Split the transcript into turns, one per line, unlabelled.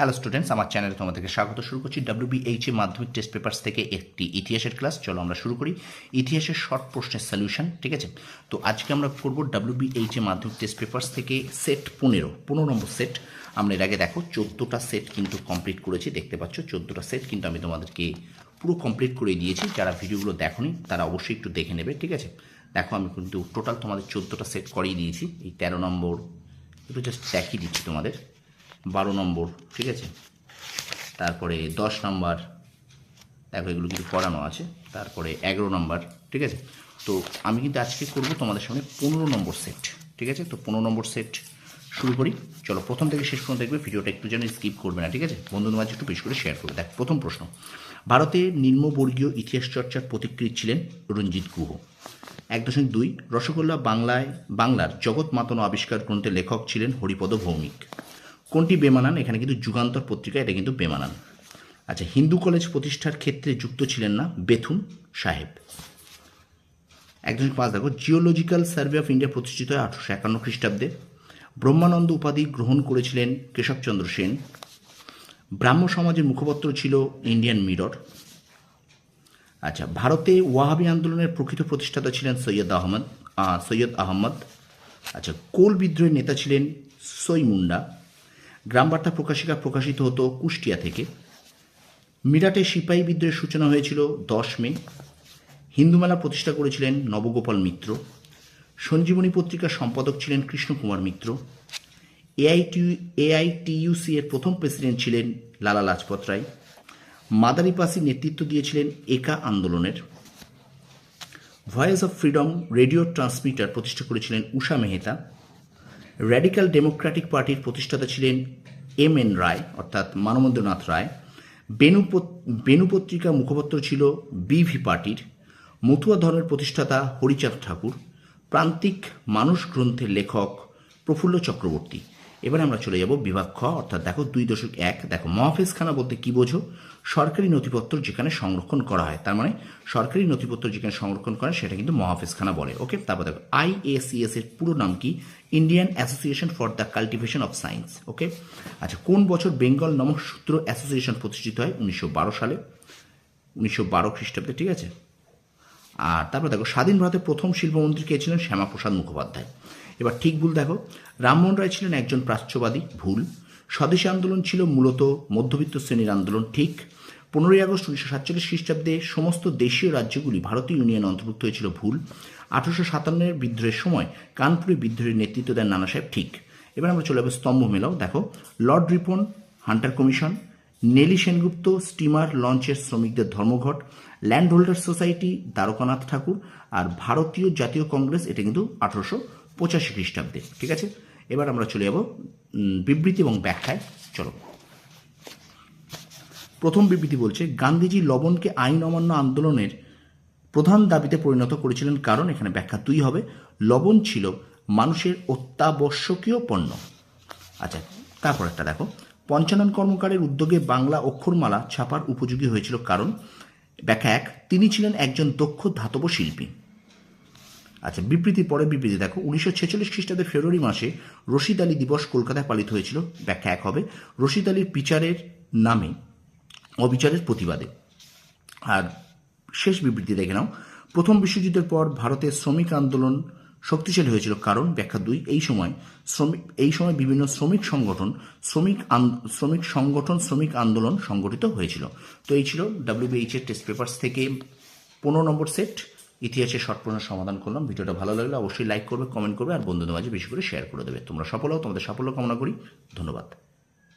Hello students, আমার চ্যানেলে তোমাদেরকে স্বাগত। শুরু করছি WBHE মাধ্যমিক টেস্ট পেপার্স থেকে একটি ইতিহাসের ক্লাস। চলো আমরা শুরু করি ইতিহাসের শর্ট প্রশ্নের সলিউশন। ঠিক আছে, তো আজকে আমরা করব WBHE মাধ্যমিক টেস্ট পেপার্স থেকে সেট 15 নম্বর সেট। আমরা এর আগে দেখো 14টা সেট কিন্তু কমপ্লিট করেছি, দেখতে পাচ্ছ 14টা সেট কিন্তু আমি তোমাদেরকে পুরো কমপ্লিট করে দিয়েছি। যারা ভিডিওগুলো দেখোনি তারা অবশ্যই একটু দেখে নেবে। ঠিক আছে, দেখো আমি কিন্তু টোটাল তোমাদের 14টা সেট করিয়ে দিয়েছি। এই 13 নম্বর একটু জাস্ট দেখিয়ে দিচ্ছি তোমাদের, 12 নম্বর, ঠিক আছে, তারপরে 10 নম্বর, দেখো এগুলো কিছু করানো আছে, তারপরে 11 নম্বর। ঠিক আছে, তো আমি কিন্তু আজকে করব তোমাদের সঙ্গে 15 নম্বর সেট। ঠিক আছে, তো 15 নম্বর সেট শুরু করি। চলো প্রথম থেকে শেষ পর্যন্ত দেখবে, ভিডিওটা একটু যেন স্কিপ করবে না। ঠিক আছে, বন্ধুদের মাঝে একটু বেশি করে শেয়ার করবে। দেখ প্রথম প্রশ্ন, ভারতে নিম্নবর্গীয় ইতিহাস চর্চার পথিকৃৎ ছিলেন রঞ্জিত গুহ। 1.2 রসগোল্লা বাংলার জগৎ মাতানো আবিষ্কার গ্রন্থের লেখক ছিলেন হরিপদ ভৌমিক। কোনটি বেমানান? এখানে কিন্তু যুগান্তর পত্রিকা, এটা কিন্তু বেমানান। আচ্ছা, হিন্দু কলেজ প্রতিষ্ঠার ক্ষেত্রে যুক্ত ছিলেন না বেথুন সাহেব। 1.5 দেখো, জিওলজিক্যাল সার্ভে অফ ইন্ডিয়া প্রতিষ্ঠিত হয় 1851 খ্রিস্টাব্দে। ব্রহ্মানন্দ উপাধি গ্রহণ করেছিলেন কেশবচন্দ্র সেন। ব্রাহ্ম সমাজের মুখপত্র ছিল ইন্ডিয়ান মিরর। আচ্ছা, ভারতে ওয়াহাবি আন্দোলনের প্রকৃত প্রতিষ্ঠাতা ছিলেন সৈয়দ আহমদ। আচ্ছা, কোল বিদ্রোহের নেতা ছিলেন সই মুন্ডা। গ্রামবার্তা প্রকাশিকা প্রকাশিত হতো কুষ্টিয়া থেকে। মিরাটে সিপাহী বিদ্রোহের সূচনা হয়েছিল 10 মে। হিন্দু মেলা প্রতিষ্ঠা করেছিলেন নবগোপাল মিত্র। সঞ্জীবনী পত্রিকার সম্পাদক ছিলেন কৃষ্ণকুমার মিত্র। AITUC এর প্রথম প্রেসিডেন্ট ছিলেন লালা লাজপত রায়। মাদারি পাসি নেতৃত্ব দিয়েছিলেন একা আন্দোলনের। Voice of freedom radio transmitter প্রতিষ্ঠা করেছিলেন উষা মেহতা। র্যাডিক্যাল ডেমোক্রেটিক পার্টির প্রতিষ্ঠাতা ছিলেন MN রায়, অর্থাৎ মানবেন্দ্রনাথ রায়। বেনু পত্রিকা মুখপত্র ছিল BV পার্টির। মতুয়া ধর্মের প্রতিষ্ঠাতা হরিচাঁদ ঠাকুর। প্রান্তিক মানুষ গ্রন্থের লেখক প্রফুল্ল চক্রবর্তী। এবার আমরা চলে যাব বিভাগ খ, অর্থাৎ দেখো 2.1। দেখো, মহাফেজখানা বলতে কি বোঝো? সরকারি নথিপত্র যেখানে সংরক্ষণ করা হয়, তার মানে সরকারি নথিপত্র যেখানে সংরক্ষণ করে সেটা কিন্তু মহাফেজখানা বলে। ওকে, তারপর দেখো IACS এর পুরো নাম কি? Indian Association for the Cultivation of Science. Okay, আচ্ছা, কোন বছর বেঙ্গল নমঃসূত্র অ্যাসোসিয়েশন প্রতিষ্ঠিত হয়? 1912 সালে, 1912 খ্রিস্টাব্দে। ঠিক আছে, আর তারপর দেখো, স্বাধীন ভারতের প্রথম শিল্পমন্ত্রী কে ছিলেন? শ্যামাপ্রসাদ মুখোপাধ্যায়। এবার ঠিক ভুল দেখো, রামমোহন রায় ছিলেন একজন প্রাচ্যবাদী। ভুল। স্বদেশী আন্দোলন ছিল মূলত মধ্যবিত্ত শ্রেণীর আন্দোলন। ঠিক। 15ই আগস্ট 1947 খ্রিস্টাব্দে সমস্ত দেশীয় রাজ্যগুলি ভারতীয় ইউনিয়নে অন্তর্ভুক্ত হয়েছিল। ভুল। 1857 বিদ্রোহের সময় কানপুরে বিদ্রোহের নেতৃত্ব দেন নানা সাহেব। ঠিক। এবার আমরা চলে যাবো স্তম্ভ মেলাও। দেখো, Lord Ripon Hunter Commission. Nellie Sengupta steamer লঞ্চের শ্রমিকদের ধর্মঘট। Land holder society Dwarkanath Thakur. আর ভারতীয় জাতীয় কংগ্রেস, এটা কিন্তু 1885 খ্রিস্টাব্দে। ঠিক আছে, এবার আমরা চলে যাব বিবৃতি এবং ব্যাখ্যায়। চলো, প্রথম বিবৃতি বলছে, গান্ধীজি লবণকে আইন অমান্য আন্দোলনের প্রধান দাবিতে পরিণত করেছিলেন, কারণ এখানে ব্যাখ্যা 2 হবে। লবণ ছিল মানুষের অত্যাবশ্যকীয় পণ্য। আচ্ছা, তারপর একটা দেখো, পঞ্চানন কর্মকারের উদ্যোগে বাংলা অক্ষরমালা ছাপার উপযোগী হয়েছিল, কারণ ব্যাখ্যা 1, তিনি ছিলেন একজন দক্ষ ধাতব শিল্পী। আচ্ছা, বিবৃতি পরে বিবৃতি দেখো, 1946 খ্রিস্টাব্দের ফেব্রুয়ারি মাসে রশিদ আলী দিবস কলকাতায় পালিত হয়েছিল। ব্যাখ্যা 1 হবে, রশিদ আলীর বিচারের নামে অবিচারের প্রতিবাদে। আর শেষ বিবৃতি দেখে নাও, প্রথম বিশ্বযুদ্ধের পর ভারতের শ্রমিক আন্দোলন শক্তিশালী হয়েছিল, কারণ ব্যাখ্যা 2, এই সময় বিভিন্ন শ্রমিক আন্দোলন সংগঠিত হয়েছিল। তো এই ছিল WBH এর টেস্ট পেপার্স থেকে 15 নম্বর সেট ইতিহাসের শর্ট প্রশ্নের সমাধান করলাম। ভিডিওটা ভালো লাগলে অবশ্যই লাইক করবে, কমেন্ট করবে, আর বন্ধুদের মাঝে বেশি করে শেয়ার করে দেবে। তোমরা সফল হও, তোমাদের সাফল্য কামনা করি। ধন্যবাদ।